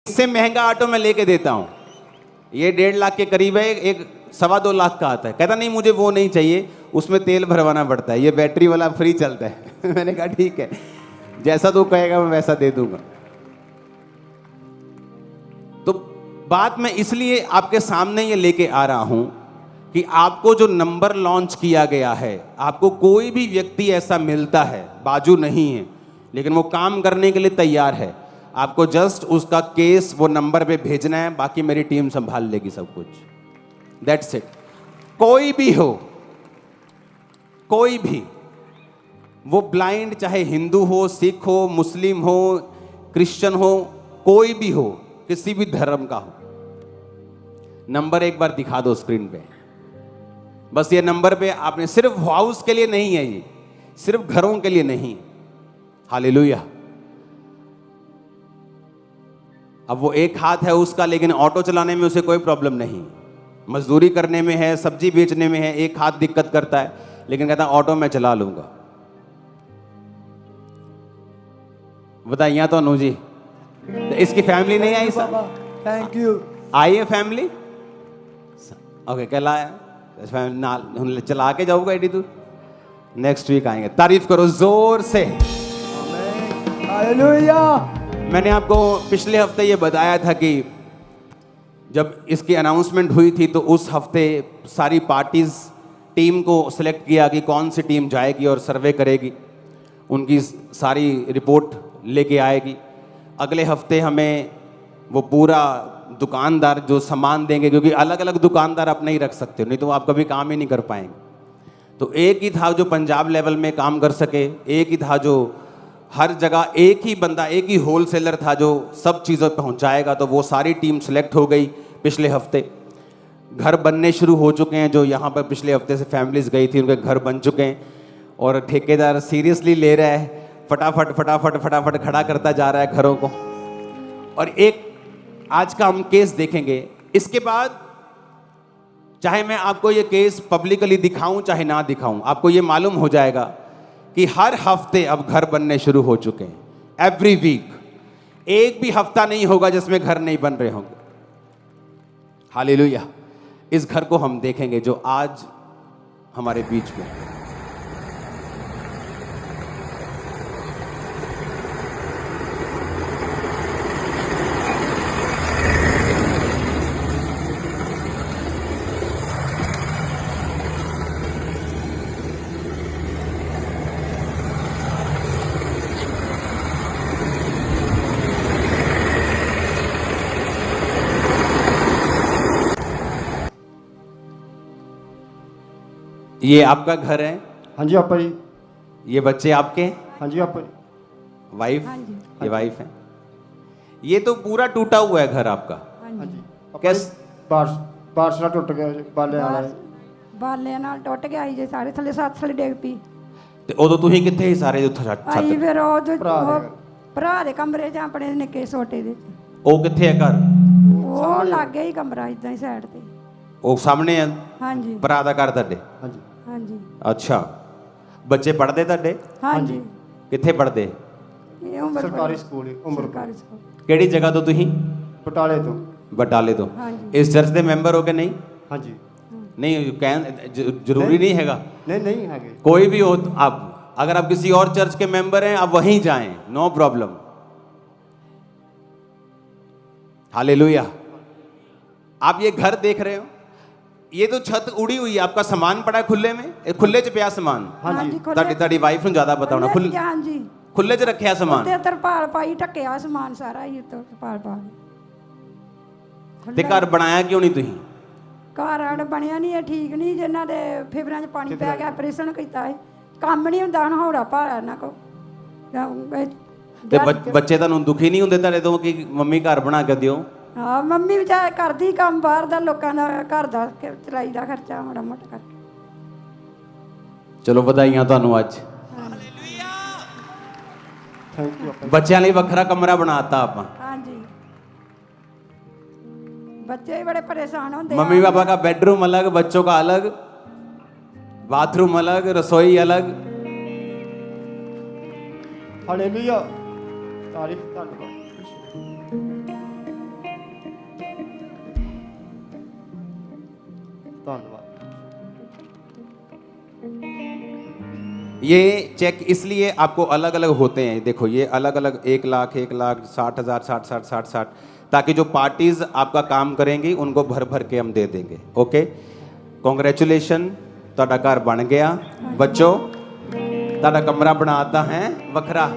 इससे महंगा ऑटो मैं लेके देता हूँ, ये 1.5 लाख के करीब है, एक 2.25 लाख का आता है। कहता नहीं मुझे वो नहीं चाहिए, उसमें तेल भरवाना पड़ता है, ये बैटरी वाला फ्री चलता है। मैंने कहा ठीक है, जैसा तू कहेगा मैं वैसा दे दूंगा। तो बात मैं इसलिए आपके सामने ये लेके आ रहा हूं कि आपको जो नंबर लॉन्च किया गया है, आपको कोई भी व्यक्ति ऐसा मिलता है, बाजू नहीं है लेकिन वो काम करने के लिए तैयार है, आपको जस्ट उसका केस वो नंबर पे भेजना है, बाकी मेरी टीम संभाल लेगी सब कुछ। That's it. कोई भी हो, कोई भी, वो ब्लाइंड चाहे हिंदू हो, सिख हो, मुस्लिम हो, क्रिश्चियन हो, कोई भी हो, किसी भी धर्म का हो, नंबर एक बार दिखा दो स्क्रीन पे। बस ये नंबर पे आपने, सिर्फ हाउस के लिए नहीं है ये, सिर्फ घरों के लिए नहीं। हालेलुया। अब वो एक हाथ है उसका, लेकिन ऑटो चलाने में उसे कोई प्रॉब्लम नहीं, मजदूरी करने में है, सब्जी बेचने में है, एक हाथ दिक्कत करता है, लेकिन कहता है ऑटो मैं चला लूंगा। बताइए तो अनु जी, तो इसकी फैमिली नहीं आई सर? Thank you. आई है फैमिली? ओके, कल आया चला के जाऊंगा एडी दूर, नेक्स्ट वीक आएंगे। तारीफ करो जोर से। हालेलुया। मैंने आपको पिछले हफ्ते ये बताया था कि जब इसकी अनाउंसमेंट हुई थी तो उस हफ्ते सारी पार्टीज टीम को सिलेक्ट किया कि कौन सी टीम जाएगी और सर्वे करेगी, उनकी सारी रिपोर्ट लेके आएगी। अगले हफ्ते हमें वो पूरा दुकानदार जो सामान देंगे, क्योंकि अलग अलग दुकानदार आप नहीं रख सकते, नहीं तो आप कभी काम ही नहीं कर पाएंगे। तो एक ही था जो पंजाब लेवल में काम कर सके, एक ही था जो हर जगह, एक ही बंदा, एक ही होलसेलर था जो सब चीज़ें पहुंचाएगा। तो वो सारी टीम सेलेक्ट हो गई पिछले हफ्ते। घर बनने शुरू हो चुके हैं, जो यहाँ पर पिछले हफ्ते से फैमिलीज गई थी उनके घर बन चुके हैं, और ठेकेदार सीरियसली ले रहा है, फटाफट फटाफट फटाफट खड़ा करता जा रहा है घरों को। और एक आज का हम केस देखेंगे। इसके बाद चाहे मैं आपको ये केस पब्लिकली दिखाऊं चाहे ना दिखाऊं, आपको ये मालूम हो जाएगा कि हर हफ्ते अब घर बनने शुरू हो चुके हैं। एवरी वीक, एक भी हफ्ता नहीं होगा जिसमें घर नहीं बन रहे होंगे। हालेलुया। इस घर को हम देखेंगे जो आज हमारे बीच में है। ये आपका घर है? हाँ जी आपा जी। ये बच्चे आपके? हाँ जी आपा जी। वाइफ? ये वाइफ है। ये तो पूरा टूटा हुआ है घर आपका। हाँ जी। कैसे? बारिश ਨਾਲ ਟੁੱਟ ਗਿਆ ਜੀ, ਬਾਲਿਆਂ ਨਾਲ ਟੁੱਟ ਗਿਆ ਸੀ ਜੇ, ਸਾਰੇ ਥੱਲੇ ਸੱਤ ਥੱਲੇ ਡਿੱਗ ਪਈ। ਤੇ ਉਦੋਂ ਤੁਸੀਂ ਕਿੱਥੇ ਸੀ ਸਾਰੇ ਉੱਥੇ ਛੱਤ? ਆਈ ਫਿਰ ਉਹ ਭਰਾ ਦੇ ਕਮਰੇ 'ਚ ਆਪਣੇ ਨਿੱਕੇ ਛੋਟੇ ਦੇ, ਉਹ ਕਿੱਥੇ ਹੈ ਘਰ? ਉਹ ਲੱਗੇ ਹੀ ਕਮਰਾ ਇਦਾਂ ਹੀ ਸਾਈਡ ਤੇ। ਉਹ ਸਾਹਮਣੇ ਆ? ਹਾਂਜੀ। ਭਰਾ ਦਾ ਘਰ ਤੁਹਾਡੇ? ਹਾਂਜੀ। ਹਾਂਜੀ। ਅੱਛਾ, ਬੱਚੇ ਪੜ੍ਹਦੇ ਤੁਹਾਡੇ? ਹਾਂਜੀ। ਕਿੱਥੇ ਪੜ੍ਹਦੇ? ਇਹ ਉਮਰ ਸਰਕਾਰੀ ਸਕੂਲ ਹੈ, ਉਮਰ ਸਰਕਾਰੀ ਸਕੂਲ। ਕਿਹੜੀ ਜਗ੍ਹਾ ਤੋਂ ਤੁਸੀਂ? ਬਟਾਲੇ ਤੋਂ। ਬਟਾਲੇ ਤੋਂ। ਹਾਂਜੀ। ਇਸ ਚਰਚ ਦੇ ਮੈਂਬਰ ਹੋ ਕੇ? ਨਹੀਂ। ਹਾਂਜੀ। नहीं जरूरी नहीं हैगा। नहीं है। कोई भी हो आप, अगर आप किसी और चर्च के मेंबर हैं आप वहीं जाएं, नो प्रॉब्लम। हालेलुया। आप ये घर देख रहे हो, ये तो छत उड़ी हुई है, आपका सामान पड़ा है खुले में, खुले च पिया सामान। हाँ जी। ਤੁਹਾਡੀ ਵਾਈਫ ਨੂੰ ਜ਼ਿਆਦਾ ਪਤਾ ਹੋਣਾ। ਹਾਂਜੀ, ਖੁੱਲੇ ਚ ਰੱਖਿਆ ਸਮਾਨ ਤੇ ਤਰਪਾਲ ਪਾਈ, ਢੱਕਿਆ ਸਮਾਨ ਸਾਰਾ ਹੀ, ਤਰਪਾਲ ਪਾ ਕੇ। ਤੇ ਘਰ ਬਣਾਇਆ ਕਿਉਂ ਨਹੀਂ ਤੁਸੀਂ? ਘਰ ਆੜ ਬਣਿਆ ਨਹੀਂ, ਇਹ ਠੀਕ ਨਹੀਂ, ਜਿਨ੍ਹਾਂ ਦੇ ਫੇਫੜਿਆਂ 'ਚ ਪਾਣੀ ਪੈ ਗਿਆ, ਆਪਰੇਸ਼ਨ ਕੀਤਾ ਹੈ, ਕੰਮ ਨਹੀਂ ਹੁੰਦਾ, ਹੁਣ ਹੌੜਾ ਭਾਰਾ ਇਹਨਾਂ ਕੋ। ਤੇ ਬੱਚੇ ਤੁਹਾਨੂੰ ਦੁਖੀ ਨਹੀਂ ਹੁੰਦੇ ਤੁਹਾਡੇ ਤੋਂ ਕਿ ਮੰਮੀ ਘਰ ਬਣਾ ਕੇ ਦਿਓ? ਹਾਂ, ਮੰਮੀ ਵਿਚਾਰ ਕਰਦੀ ਕੰਮ, ਬਾਹਰ ਦਾ ਲੋਕਾਂ ਦਾ ਘਰ ਦਾ ਚਲਾਈ ਦਾ ਖਰਚਾ ਮਾੜਾ ਮੋਟਾ ਕਰਕੇ। ਚਲੋ ਵਧਾਈਆਂ ਤੁਹਾਨੂੰ ਅੱਜ। Thank you. ਬੱਚਿਆਂ ਲਈ ਵੱਖਰਾ ਕਮਰਾ ਬਣਾਤਾ ਆਪਾਂ। ਹਾਂਜੀ, बच्चे भी बड़े परेशान होते हैं। मम्मी पापा का बेडरूम अलग, बच्चों का अलग, बाथरूम अलग, रसोई अलग। हालेलुया। तारीफ धन्यवाद। ਧੰਨਵਾਦ। ये चेक इसलिए आपको अलग अलग होते हैं, देखो ये अलग अलग 1 लाख 60,000 60 ताकि जो पार्टीज आपका काम करेंगी उनको भर भर के हम दे देंगे। ओके, कॉन्ग्रेचुलेशन, ਤੁਹਾਡਾ ਘਰ ਬਣ ਗਿਆ ਬੱਚੋ, ਤੁਹਾਡਾ ਕਮਰਾ ਬਣਾਤਾ ਹੈ ਵੱਖਰਾ।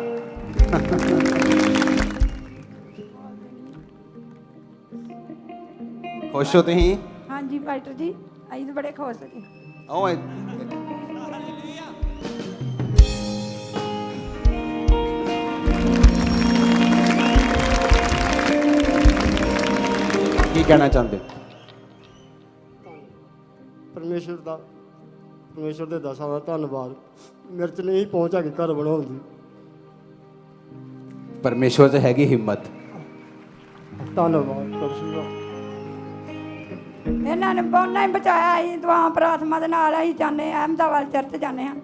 खुश हो तुसीं? हाँ जी पास्टर जी, ਅਸੀਂ ਤਾਂ ਬੜੇ ਖੁਸ਼ ਜੀ। ओए ਕੀ ਕਹਿਣਾ ਚਾਹੁੰਦੇ ਹੋ? ਪਰਮੇਸ਼ਰ ਦੇ ਦਸਾਂ ਦਾ ਧੰਨਵਾਦ। ਮੇਰੇ 'ਚ ਨਹੀਂ ਪਹੁੰਚ ਹੈਗੀ ਘਰ ਬਣਾਉਣ ਦੀ। परमेश्वर से हैगी हिम्मत। ਧੰਨਵਾਦ ਪ੍ਰਭੂ ਦਾ। ਇਹਨਾਂ ਨੇ ਬਹੁਤ ਹੀ ਬਚਾਇਆ। ਅਸੀਂ ਦੁਆ ਪ੍ਰਾਰਥਨਾ ਦੇ ਨਾਲ ਅਸੀਂ ਜਾਂਦੇ ਹਾਂ, ਅਹਿਮਦਾਬਾਦ ਚਰਚ ਜਾਂਦੇ ਹਾਂ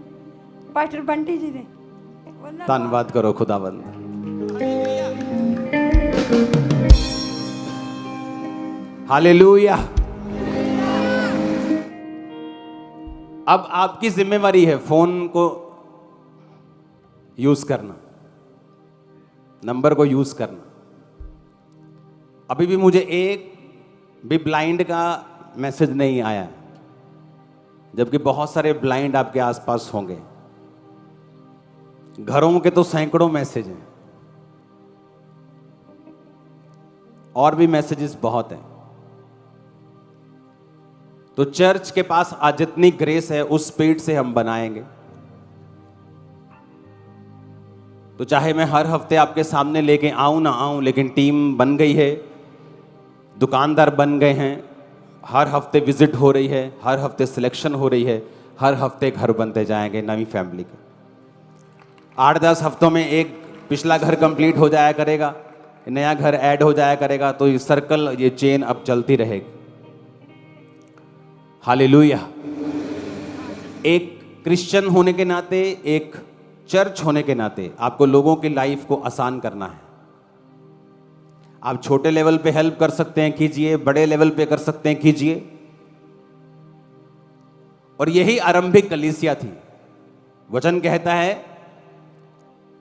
ਪਾਸਟਰ ਬੰਟੀ ਜੀ ਦੇ। ਉਹਨਾਂ ਦਾ- धन्यवाद करो खुदावंद। हालेलुया। अब आपकी जिम्मेवारी है फोन को यूज करना, नंबर को यूज करना। अभी भी मुझे एक भी ब्लाइंड का मैसेज नहीं आया, जबकि बहुत सारे ब्लाइंड आपके आसपास होंगे। घरों के तो सैकड़ों मैसेज हैं और भी मैसेजेस बहुत हैं। तो चर्च के पास आज जितनी ग्रेस है उस स्पीड से हम बनाएंगे। तो चाहे मैं हर हफ्ते आपके सामने लेके आऊं ना आऊं, लेकिन टीम बन गई है, दुकानदार बन गए हैं, हर हफ्ते विजिट हो रही है, हर हफ्ते सिलेक्शन हो रही है, हर हफ्ते घर बनते जाएंगे नवी फैमिली के। 8-10 हफ्तों में एक पिछला घर कंप्लीट हो जाया करेगा, नया घर ऐड हो जाया करेगा, तो ये सर्कल, ये चेन अब चलती रहेगी। हालेलुया। एक क्रिश्चियन होने के नाते, एक चर्च होने के नाते आपको लोगों की लाइफ को आसान करना है। आप छोटे लेवल पे हेल्प कर सकते हैं, कीजिए, बड़े लेवल पे कर सकते हैं, कीजिए। और यही आरंभिक कलीसिया थी। वचन कहता है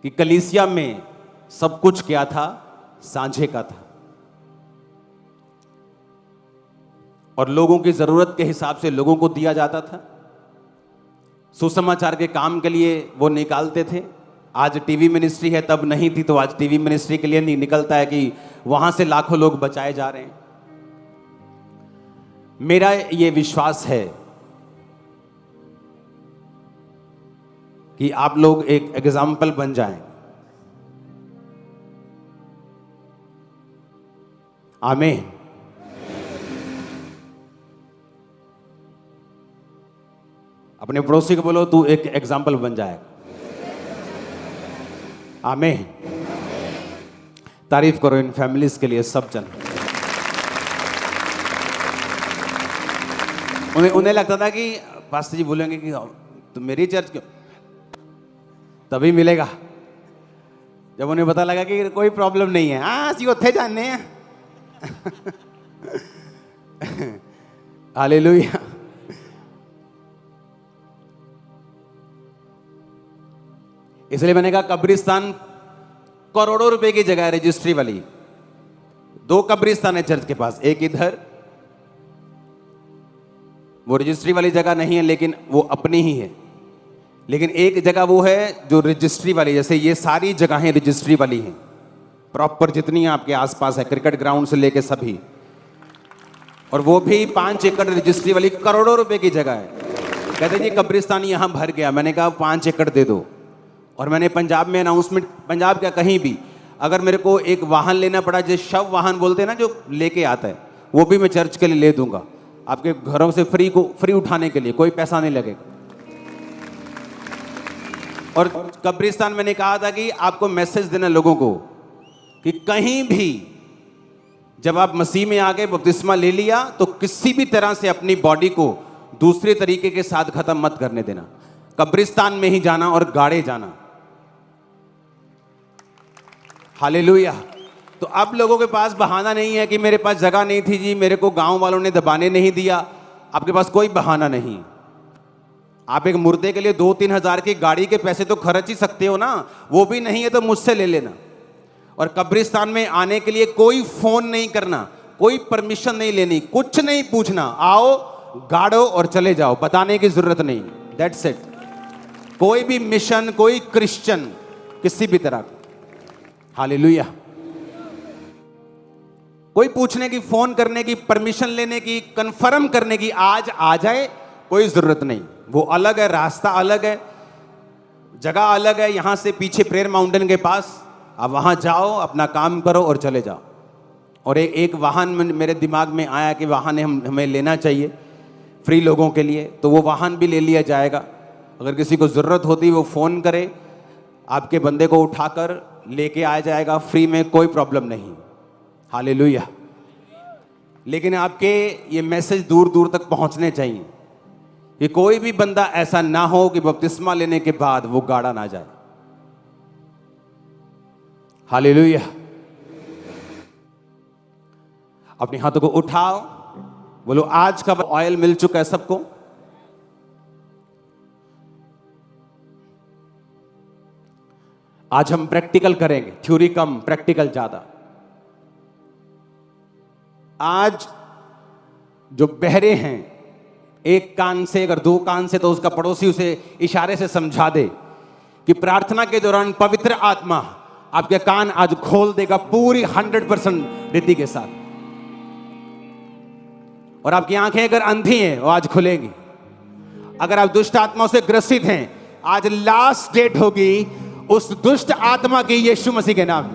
कि कलीसिया में सब कुछ क्या था? साझे का था, और लोगों की जरूरत के हिसाब से लोगों को दिया जाता था। सुसमाचार के काम के लिए वो निकालते थे। आज टीवी मिनिस्ट्री है, तब नहीं थी, तो आज टीवी मिनिस्ट्री के लिए नहीं निकलता है कि वहां से लाखों लोग बचाए जा रहे हैं। मेरा ये विश्वास है कि आप लोग एक एग्जाम्पल बन जाएं। आमीन। अपने पड़ोसी को बोलो, तू एक एग्जाम्पल बन जाएगा। आमीन। तारीफ करो इन फैमिलीज के लिए, सब जन। उन्हें लगता था कि पास्टर जी बोलेंगे कि तो मेरी चर्च क्यों, तभी मिलेगा जब उन्हें पता लगा कि कोई प्रॉब्लम नहीं है। हाँ, सी उत्थे जाने हैं। हालेलुया। इसलिए मैंने कहा कब्रिस्तान करोड़ों रुपए की जगह है, रजिस्ट्री वाली। 2 कब्रिस्तान है चर्च के पास, एक इधर, वो रजिस्ट्री वाली जगह नहीं है लेकिन वो अपनी ही है। लेकिन एक जगह वो है जो रजिस्ट्री वाली, जैसे ये सारी जगहें रजिस्ट्री वाली हैं प्रॉपर, जितनी आपके आसपास है, क्रिकेट ग्राउंड से लेके सभी। और वो भी 5 एकड़ रजिस्ट्री वाली, करोड़ों रुपए की जगह है। कहते जी कब्रिस्तान यहां भर गया। मैंने कहा 5 एकड़ दे दो। और मैंने पंजाब में अनाउंसमेंट, पंजाब क्या कहीं भी, अगर मेरे को एक वाहन लेना पड़ा, जो शव वाहन बोलते हैं ना, जो लेके आता है, वो भी मैं चर्च के लिए ले दूंगा, आपके घरों से फ्री उठाने के लिए, कोई पैसा नहीं लगेगा। और कब्रिस्तान मैंने कहा था कि आपको मैसेज देना लोगों को कि कहीं भी जब आप मसीह में आ गए, बपतिस्मा ले लिया, तो किसी भी तरह से अपनी बॉडी को दूसरे तरीके के साथ खत्म मत करने देना। कब्रिस्तान में ही जाना और गाड़े जाना। हालेलुया। तो अब लोगों के पास बहाना नहीं है कि मेरे पास जगह नहीं थी जी, मेरे को गांव वालों ने दबाने नहीं दिया, आपके पास कोई बहाना नहीं। आप एक मुर्दे के लिए 2-3 हजार की गाड़ी के पैसे तो खर्च ही सकते हो ना, वो भी नहीं है तो मुझसे ले लेना। और कब्रिस्तान में आने के लिए कोई फोन नहीं करना, कोई परमिशन नहीं लेनी, कुछ नहीं पूछना, आओ गाड़ो और चले जाओ, बताने की जरूरत नहीं। That's it. कोई भी मिशन, कोई क्रिश्चियन किसी भी तरह का, हालेलुया, कोई पूछने की, फोन करने की, परमिशन लेने की, कंफर्म करने की आज आ जाए, कोई जरूरत नहीं। वो अलग है, रास्ता अलग है, जगह अलग है। यहां से पीछे प्रेयर माउंटेन के पास, आप वहां जाओ, अपना काम करो और चले जाओ। और एक वाहन मेरे दिमाग में आया कि वाहन हमें लेना चाहिए फ्री लोगों के लिए, तो वो वाहन भी ले लिया जाएगा। अगर किसी को ज़रूरत होती वो फ़ोन करे, आपके बंदे को उठाकर लेके आया जाएगा फ्री में, कोई प्रॉब्लम नहीं। हालेलुया। लेकिन आपके ये मैसेज दूर दूर तक पहुंचने चाहिए कि कोई भी बंदा ऐसा ना हो कि बपतिस्मा लेने के बाद वो गाड़ा ना जाए। हालेलुया। अपने हाथों को उठाओ, बोलो आज का ऑयल मिल चुका है सबको। आज हम प्रैक्टिकल करेंगे, थ्योरी कम, प्रैक्टिकल ज्यादा। आज जो बहरे हैं, एक कान से अगर 2 कान से, तो उसका पड़ोसी उसे इशारे से समझा दे कि प्रार्थना के दौरान पवित्र आत्मा आपके कान आज खोल देगा पूरी 100% रीति के साथ। और आपकी आंखें अगर अंधी हैं वो आज खुलेंगी। अगर आप दुष्ट आत्माओं से ग्रसित हैं, आज लास्ट डेट होगी उस दुष्ट आत्मा की, यीशु मसीह के नाम।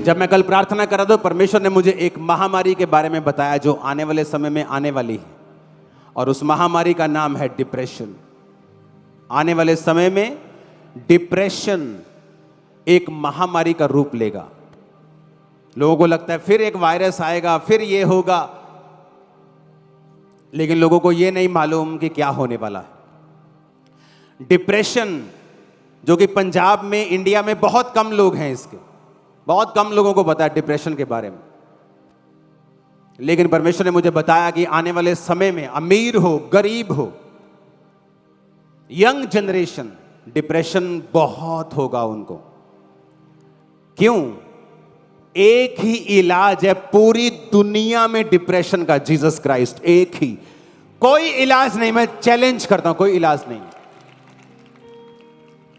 जब मैं कल प्रार्थना कर रहा था, परमेश्वर ने मुझे एक महामारी के बारे में बताया जो आने वाले समय में आने वाली है, और उस महामारी का नाम है डिप्रेशन। आने वाले समय में डिप्रेशन एक महामारी का रूप लेगा। लोगों को लगता है फिर एक वायरस आएगा, फिर ये होगा, लेकिन लोगों को ये नहीं मालूम कि क्या होने वाला है। डिप्रेशन, जो कि पंजाब में, इंडिया में बहुत कम लोग हैं इसके, बहुत कम लोगों को पता है डिप्रेशन के बारे में। लेकिन परमेश्वर ने मुझे बताया कि आने वाले समय में अमीर हो, गरीब हो, यंग जनरेशन, डिप्रेशन बहुत होगा उनको। क्यों? एक ही इलाज है पूरी दुनिया में डिप्रेशन का, जीसस क्राइस्ट, एक ही। कोई इलाज नहीं, मैं चैलेंज करता हूं, कोई इलाज नहीं।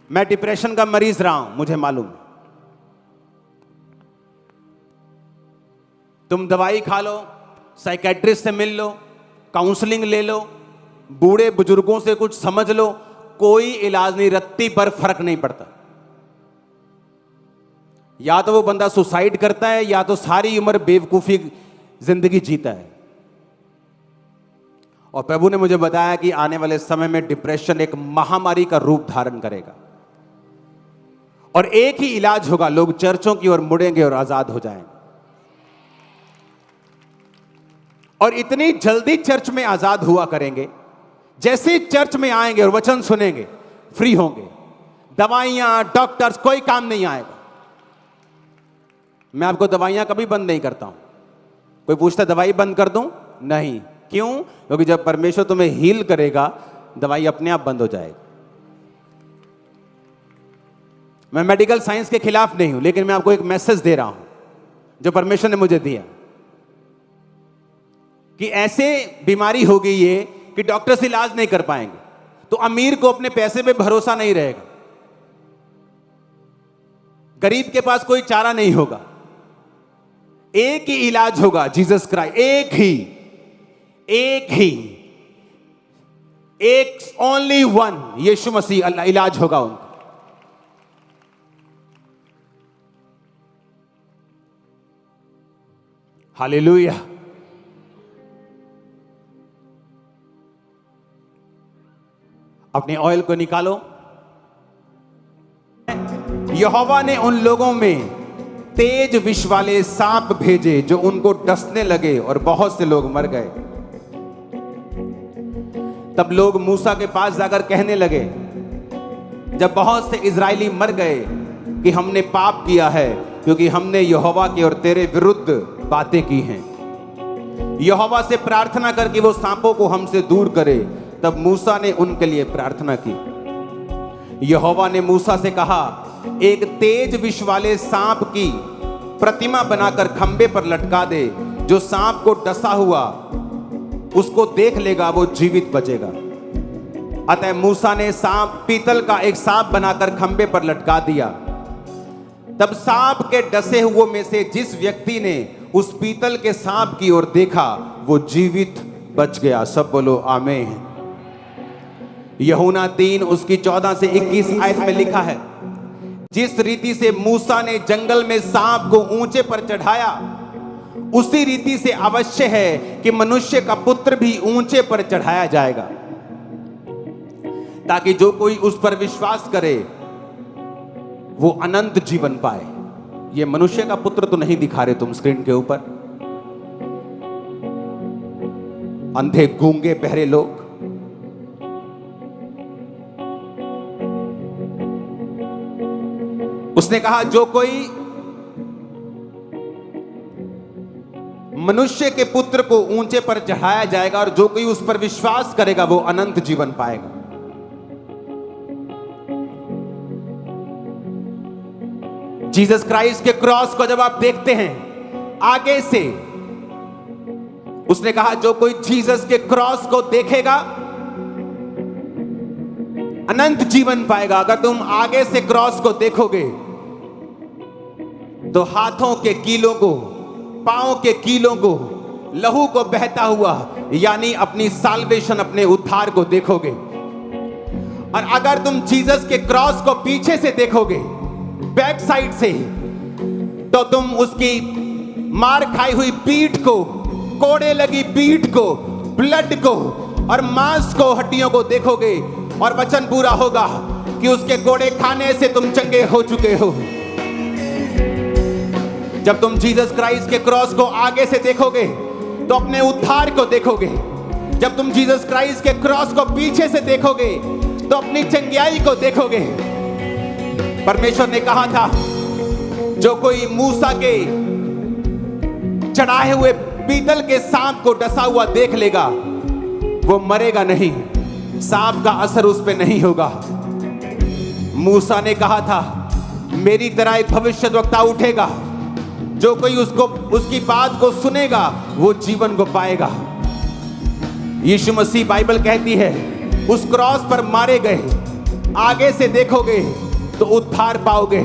मैं डिप्रेशन का मरीज रहा हूं, मुझे मालूम। तुम दवाई खा लो, साइकेट्रिस्ट से मिल लो, काउंसलिंग ले लो, बूढ़े बुजुर्गों से कुछ समझ लो, कोई इलाज नहीं, रत्ती पर फर्क नहीं पड़ता। या तो वो बंदा सुसाइड करता है, या तो सारी उम्र बेवकूफी जिंदगी जीता है। और प्रभु ने मुझे बताया कि आने वाले समय में डिप्रेशन एक महामारी का रूप धारण करेगा, और एक ही इलाज होगा, लोग चर्चों की ओर मुड़ेंगे और आजाद हो जाएंगे। और इतनी जल्दी चर्च में आजाद हुआ करेंगे, जैसे चर्च में आएंगे और वचन सुनेंगे, फ्री होंगे। दवाइयां, डॉक्टर्स, कोई काम नहीं आएगा। मैं आपको दवाइयां कभी बंद नहीं करता हूं। कोई पूछता दवाई बंद कर दूं? नहीं। क्यों? क्योंकि जब परमेश्वर तुम्हें हील करेगा, दवाई अपने आप बंद हो जाएगी। मैं मेडिकल साइंस के खिलाफ नहीं हूं, लेकिन मैं आपको एक मैसेज दे रहा हूं जो परमेश्वर ने मुझे दिया, कि ऐसे बीमारी होगी ये कि डॉक्टर्स इलाज नहीं कर पाएंगे, तो अमीर को अपने पैसे पे भरोसा नहीं रहेगा, गरीब के पास कोई चारा नहीं होगा। एक ही इलाज होगा, जीसस क्राइस्ट, एक ही, एक ओनली वन, यीशु मसीह इलाज होगा उनका। हालेलुया। अपने ऑयल को निकालो। यहोवा ने उन लोगों में तेज विष वाले सांप भेजे जो उनको डसने लगे, और बहुत से लोग मर गए। तब लोग मूसा के पास जाकर कहने लगे, जब बहुत से इजरायली मर गए, कि हमने पाप किया है, क्योंकि हमने यहोवा के और तेरे विरुद्ध बातें की हैं। यहोवा से प्रार्थना कर कि वो सांपों को हमसे दूर करे। तब मूसा ने उनके लिए प्रार्थना की। यहोवा ने मूसा से कहा, एक तेज विष वाले सांप की प्रतिमा बनाकर खंबे पर लटका दे। जो सांप को डसा हुआ उसको देख लेगा वो जीवित बचेगा। अतः मूसा ने पीतल का एक सांप बनाकर खंबे पर लटका दिया। तब सांप के डसे हुए में से जिस व्यक्ति ने उस पीतल के सांप की ओर देखा वो जीवित बच गया। सब बोलो आमीन। यूहन्ना 3 उसकी 14 से 21 आयत में लिखा है, जिस रीति से मूसा ने जंगल में सांप को ऊंचे पर चढ़ाया, उसी रीति से अवश्य है कि मनुष्य का पुत्र भी ऊंचे पर चढ़ाया जाएगा, ताकि जो कोई उस पर विश्वास करे वो अनंत जीवन पाए। ये मनुष्य का पुत्र तो नहीं दिखा रहे तुम स्क्रीन के ऊपर, अंधे गूंगे बहरे लोग। उसने कहा जो कोई मनुष्य के पुत्र को ऊंचे पर चढ़ाया जाएगा और जो कोई उस पर विश्वास करेगा वो अनंत जीवन पाएगा। जीसस क्राइस्ट के क्रॉस को जब आप देखते हैं आगे से, उसने कहा जो कोई जीसस के क्रॉस को देखेगा अनंत जीवन पाएगा। अगर तुम आगे से क्रॉस को देखोगे तो हाथों के कीलों को, पांव के कीलों को, लहू को बहता हुआ, यानी अपनी साल्वेशन, अपने उद्धार को देखोगे। और अगर तुम जीसस के क्रॉस को पीछे से देखोगे, बैक साइड से, तो तुम उसकी मार खाई हुई पीठ को, कोड़े लगी पीठ को, ब्लड को और मांस को, हड्डियों को देखोगे और वचन पूरा होगा कि उसके कोड़े खाने से तुम चंगे हो चुके हो। जब तुम जीसस क्राइस्ट के क्रॉस को आगे से देखोगे तो अपने उद्धार को देखोगे। जब तुम जीसस क्राइस्ट के क्रॉस को पीछे से देखोगे तो अपनी चंगियाई को देखोगे। परमेश्वर ने कहा था जो कोई मूसा के चढ़ाए हुए पीतल के सांप को डसा हुआ देख लेगा वो मरेगा नहीं, सांप का असर उस पे नहीं होगा। मूसा ने कहा था मेरी तरह एक भविष्यद्वक्ता उठेगा, जो कोई उसकी बात को सुनेगा वो जीवन को पाएगा। यीशु मसीह, बाइबल कहती है, उस क्रॉस पर मारे गए। आगे से देखोगे तो उद्धार पाओगे,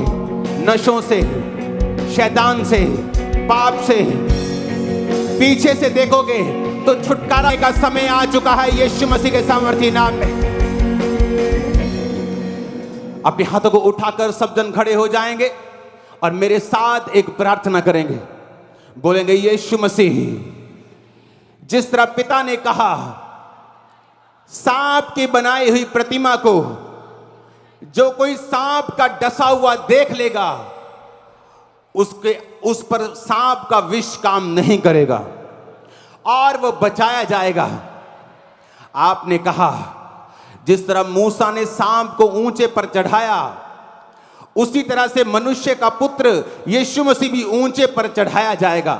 नशों से, शैतान से, पाप से। पीछे से देखोगे तो छुटकारा का समय आ चुका है यीशु मसीह के सामर्थी नाम में। अपने हाथों को उठाकर सब जन खड़े हो जाएंगे और मेरे साथ एक प्रार्थना करेंगे। बोलेंगे, यीशु मसीह, जिस तरह पिता ने कहा सांप की बनाई हुई प्रतिमा को जो कोई सांप का डसा हुआ देख लेगा उस पर सांप का विष काम नहीं करेगा और वो बचाया जाएगा। आपने कहा जिस तरह मूसा ने सांप को ऊंचे पर चढ़ाया, उसी तरह से मनुष्य का पुत्र यीशु मसीह भी ऊंचे पर चढ़ाया जाएगा।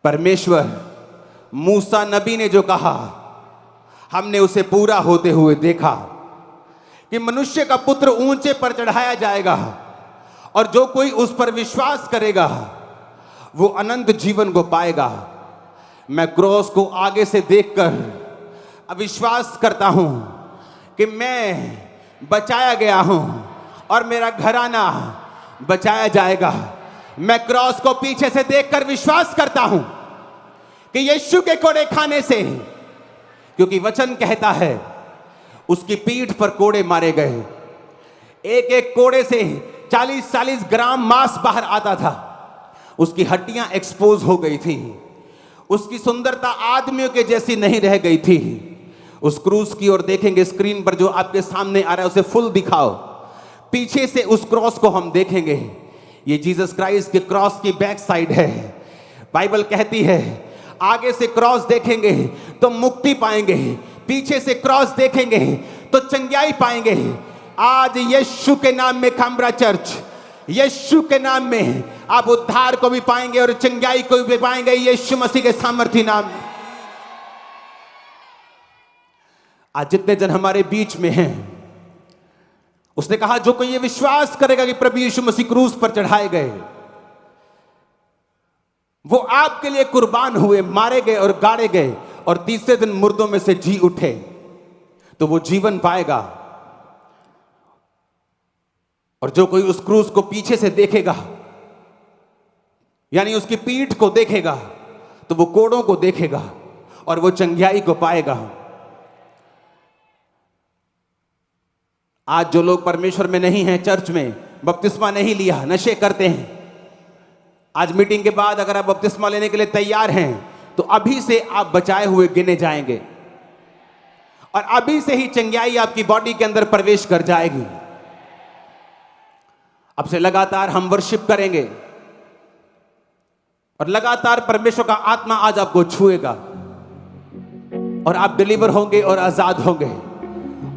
परमेश्वर, मूसा नबी ने जो कहा हमने उसे पूरा होते हुए देखा कि मनुष्य का पुत्र ऊंचे पर चढ़ाया जाएगा और जो कोई उस पर विश्वास करेगा वो अनंत जीवन को पाएगा। मैं क्रॉस को आगे से देखकर विश्वास करता हूं कि मैं बचाया गया हूं और मेरा घराना बचाया जाएगा। मैं क्रॉस को पीछे से देखकर विश्वास करता हूं कि यीशु के कोड़े खाने से, क्योंकि वचन कहता है उसकी पीठ पर कोड़े मारे गए, एक एक कोड़े से 40-40 ग्राम मांस बाहर आता था। उसकी हड्डियां एक्सपोज हो गई थी, उसकी सुंदरता आदमियों के जैसी नहीं रह गई थी। उस क्रूस की ओर देखेंगे, स्क्रीन पर जो आपके सामने आ रहा है उसे फुल दिखाओ। पीछे से उस क्रॉस को हम देखेंगे, ये जीसस क्राइस्ट के क्रॉस की बैक साइड है। बाइबल कहती है आगे से क्रॉस देखेंगे तो मुक्ति पाएंगे, पीछे से क्रॉस देखेंगे तो चंगाई पाएंगे। आज यीशु के नाम में खामरा चर्च, यीशु के नाम में आप उद्धार को भी पाएंगे और चंगाई को भी पाएंगे यीशु मसीह के सामर्थी नाम में। आज जितने जन हमारे बीच में हैं, उसने कहा जो कोई ये विश्वास करेगा कि प्रभु यीशु मसीह क्रूस पर चढ़ाए गए, वो आपके लिए कुर्बान हुए, मारे गए और गाड़े गए और तीसरे दिन मुर्दों में से जी उठे, तो वो जीवन पाएगा। और जो कोई उस क्रूस को पीछे से देखेगा, यानी उसकी पीठ को देखेगा, तो वो कोड़ों को देखेगा और वो चंगाई को पाएगा। आज जो लोग परमेश्वर में नहीं हैं, चर्च में बपतिस्मा नहीं लिया, नशे करते हैं, आज मीटिंग के बाद अगर आप बपतिस्मा लेने के लिए तैयार हैं तो अभी से आप बचाए हुए गिने जाएंगे और अभी से ही चंगाई आपकी बॉडी के अंदर प्रवेश कर जाएगी। अब से लगातार हम वर्शिप करेंगे और लगातार परमेश्वर का आत्मा आज आपको छुएगा और आप डिलीवर होंगे और आजाद होंगे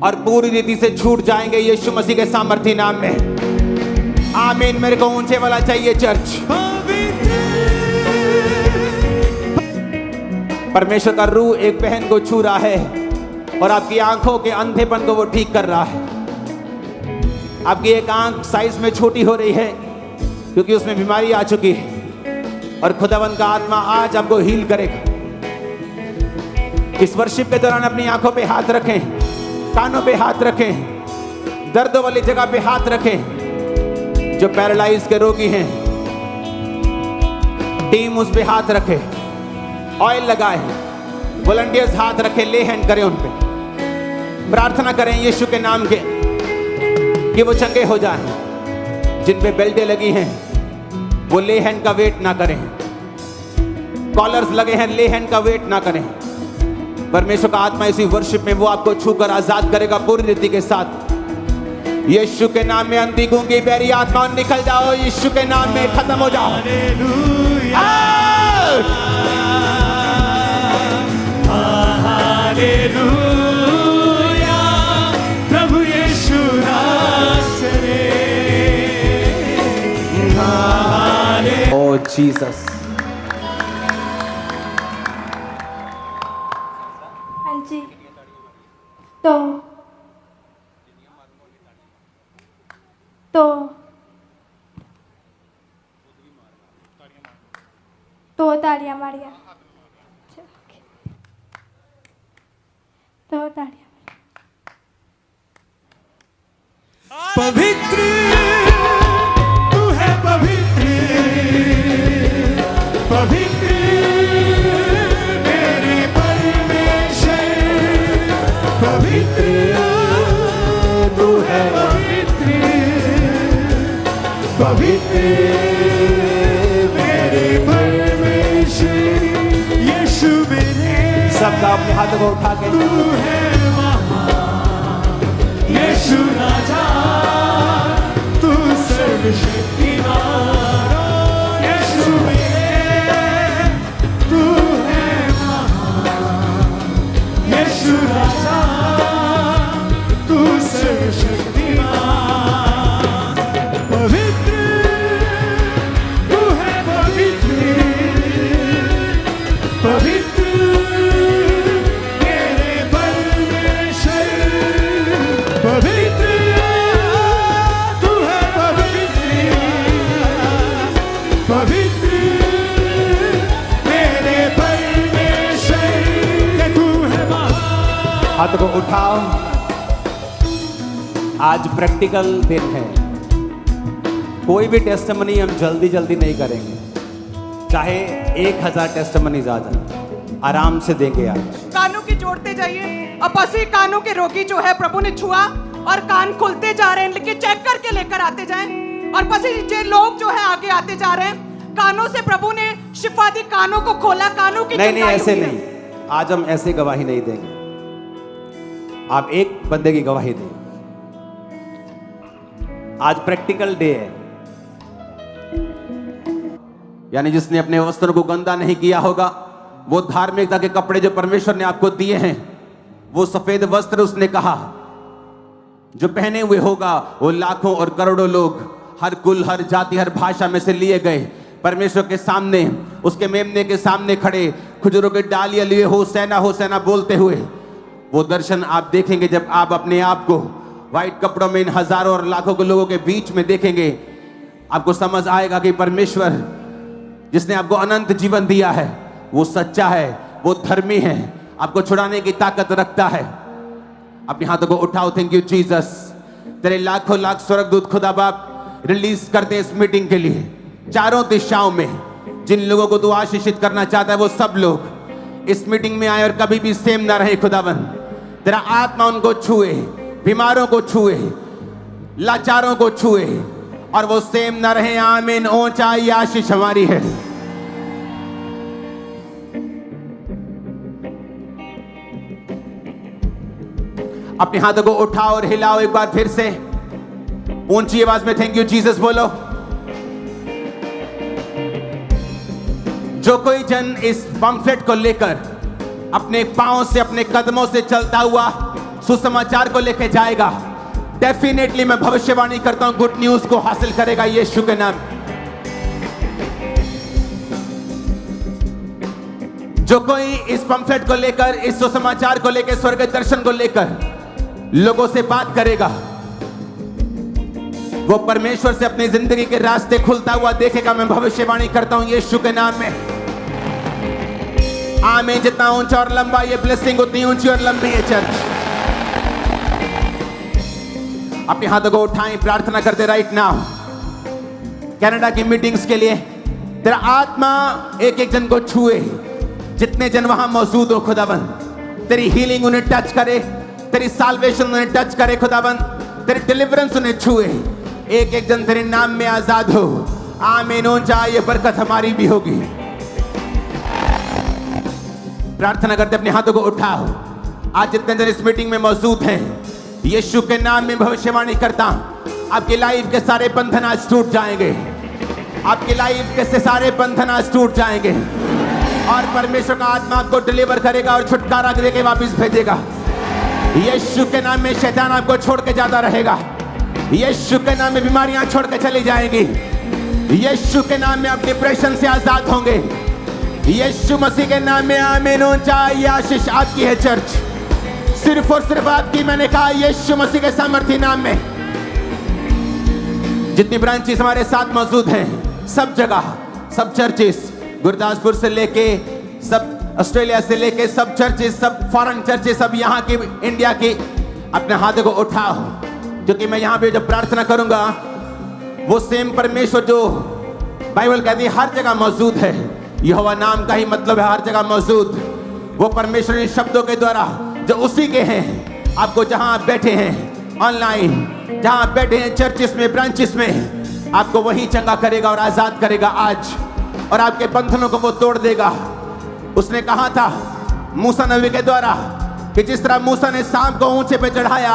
और पूरी रीति से छूट जाएंगे यीशु मसीह के सामर्थी नाम में। आमीन। मेरे को ऊंचे वाला चाहिए चर्च। परमेश्वर का रूह एक बहन को छू रहा है और आपकी आंखों के अंधेपन को वो ठीक कर रहा है। आपकी एक आंख साइज में छोटी हो रही है क्योंकि उसमें बीमारी आ चुकी है और खुदावंद का आत्मा आज आपको हील करेगा। इस वर्शिप के दौरान अपनी आंखों पे हाथ रखें, कानों पे हाथ रखें, दर्द वाली जगह पे हाथ रखें। जो पैरालाइज के रोगी हैं, टीम उस पे हाथ रखे, ऑयल लगाए, वॉलंटियर्स हाथ रखे, ले हैंड करें उन पे, प्रार्थना करें यीशु के नाम के कि वो चंगे हो जाएं। जिन पे बेल्टें लगी हैं वो ले हैंड का वेट ना करें, कॉलर्स लगे हैं ले हैंड का वेट ना करें। परमेश्वर का आत्मा इसी वर्शिप में वो आपको छूकर आजाद करेगा पूरी रीति के साथ। यीशु के नाम में अंधी गूंगी बैरी आत्मा निकल जाओ, यीशु के नाम में खत्म हो जाओ। प्रभु यीशु ओ जीसस। हाँ जी, तो तालियां मारिया, तो तालियां। पवित्र तू है, पवित्र पवित्र मेरे परमेश्वर, पवित्र तू है, पवित्र पवित्र मेरे परमेश्वर। यीशु मेरे सबका अपने हाथों को उठा के तू है यीशु राजा, तू सर्वशक्तिमान। यीशु मेरे तू है महान, यीशु राजा तू सर्वशक्तिमान। पवित्र तू है, पवित्र पवित्र मेरे परमेश्वर, पवित्र तू है, पवित्र पवित्र मेरे परमेश्वर, तू है महान। हाथ को उठाओ। आज प्रैक्टिकल दिन है, कोई भी टेस्टमनी हम जल्दी जल्दी नहीं करेंगे, चाहे 1000 टेस्टमनीज आ जाए, आराम से देंगे। आज कानों की जोड़ते जाइए। अब पसी कानों के रोगी जो है प्रभु ने छुआ और कान खुलते जा रहे हैं, लेकिन चेक करके लेकर आते जाएं। और पसी जे लोग जो है आगे आते जा रहे हैं, कानों से प्रभु ने शिफा दी, कानों को खोला, कानों की नहीं चंगाई ऐसे हुई है। नहीं, आज हम ऐसे गवाही नहीं देंगे। आप एक बंदे की गवाही दें। आज प्रैक्टिकल डे है, यानी जिसने अपने वस्त्र को गंदा नहीं किया होगा, वो धार्मिकता के कपड़े जो परमेश्वर ने आपको दिए हैं, वो सफेद वस्त्र उसने कहा जो पहने हुए होगा, वो लाखों और करोड़ों लोग हर कुल, हर जाति, हर भाषा में से लिए गए परमेश्वर के सामने, उसके मेमने के सामने खड़े खजूरों की डालियां लिए होसैना बोलते हुए वो दर्शन आप देखेंगे। जब आप अपने आप को व्हाइट कपड़ों में इन हजारों और लाखों के लोगों के बीच में देखेंगे, आपको समझ आएगा कि परमेश्वर जिसने आपको अनंत जीवन दिया है वो सच्चा है, वो धर्मी है, आपको छुड़ाने की ताकत रखता है। अपने हाथों को उठाओ। Thank you Jesus. तेरे लाखों लाख स्वर्गदूत खुदा बाप रिलीज करते हैं इस मीटिंग के लिए। चारों दिशाओं में जिन लोगों को तू आशीषित करना चाहता है वो सब लोग इस मीटिंग में आए और कभी भी सेम ना रहे खुदावन। तेरा आत्मा उनको छुए, बीमारों को छुए, लाचारों को छुए और वो सेम ना रहे। आमीन। ऊंचाई आशीष हमारी है। अपने हाथों को उठाओ और हिलाओ एक बार फिर से ऊंची आवाज में थैंक यू जीसस बोलो। जो कोई जन इस पंफलेट को लेकर अपने पांव से, अपने कदमों से चलता हुआ सुसमाचार को लेकर जाएगा, डेफिनेटली मैं भविष्यवाणी करता हूं गुड न्यूज को हासिल करेगा यीशु के नाम। जो कोई इस पंफलेट को लेकर, इस सुसमाचार को लेकर, स्वर्ग दर्शन को लेकर लोगों से बात करेगा, वो परमेश्वर से अपनी जिंदगी के रास्ते खुलता हुआ देखेगा। मैं भविष्यवाणी करता हूं यीशु के नाम में। आमीन। जितना ऊंचा और लंबा ये ब्लेसिंग उतनी ऊंची और लंबी है चर्च। अपने हाथों को उठाएं, प्रार्थना करते राइट नाउ कनाडा की मीटिंग्स के लिए। तेरा आत्मा एक एक जन को छुए, जितने जन वहां मौजूद हो खुदावन। तेरी हीलिंग उन्हें टच करे, तेरी साल्वेशन उन्हें टच करे खुदावन, तेरी डिलीवरेंस उन्हें छुए। एक एक जन तेरे नाम में आजाद हो। आमीन। ऊंचा ये बरकत हमारी भी होगी। प्रार्थना करते अपने हाथों को उठाओ। आज जितने जन इस मीटिंग में मौजूद हैं, यीशु के नाम में भविष्यवाणी करता हूं, आपकी लाइफ के सारे बंधन आज टूट जाएंगे। आपकी लाइफ के से सारे बंधन आज टूट जाएंगे और परमेश्वर का आत्मा आपको डिलीवर करेगा और छुटकारा देके वापस भेजेगा। यीशु के नाम में शैतान आपको छोड़ के जाता रहेगा। यीशु के नाम में बीमारियां छोड़ के चली जाएंगी। यीशु के नाम में आप डिप्रेशन से आजाद होंगे। यीशु मसीह के नाम में आमीन। ऊंचाई आशीष आपकी है चर्च, सिर्फ और सिर्फ आपकी। मैंने कहा यीशु मसीह के सामर्थ्य नाम में। जितनी ब्रांचेस हमारे साथ मौजूद हैं, सब जगह, सब चर्चेस, गुरदासपुर से लेके सब ऑस्ट्रेलिया से लेके सब चर्चेस, सब फॉरेन चर्चेस, सब यहाँ की, इंडिया की, अपने हाथों को उठाओ। क्योंकि मैं यहाँ पे जब प्रार्थना करूंगा वो सेम परमेश्वर जो बाइबल कहती है हर जगह मौजूद है, यहोवा नाम का ही मतलब है हर जगह मौजूद। वो परमेश्वर इन शब्दों के द्वारा जो उसी के हैं, आपको जहां आप बैठे हैं ऑनलाइन, जहां आप बैठे हैं चर्चेस में, ब्रांचेस में, आपको वही चंगा करेगा और आजाद करेगा आज, और आपके बंधनों को वो तोड़ देगा। उसने कहा था मूसा नबी के द्वारा कि जिस तरह मूसा ने सांप को ऊंचे पे चढ़ाया,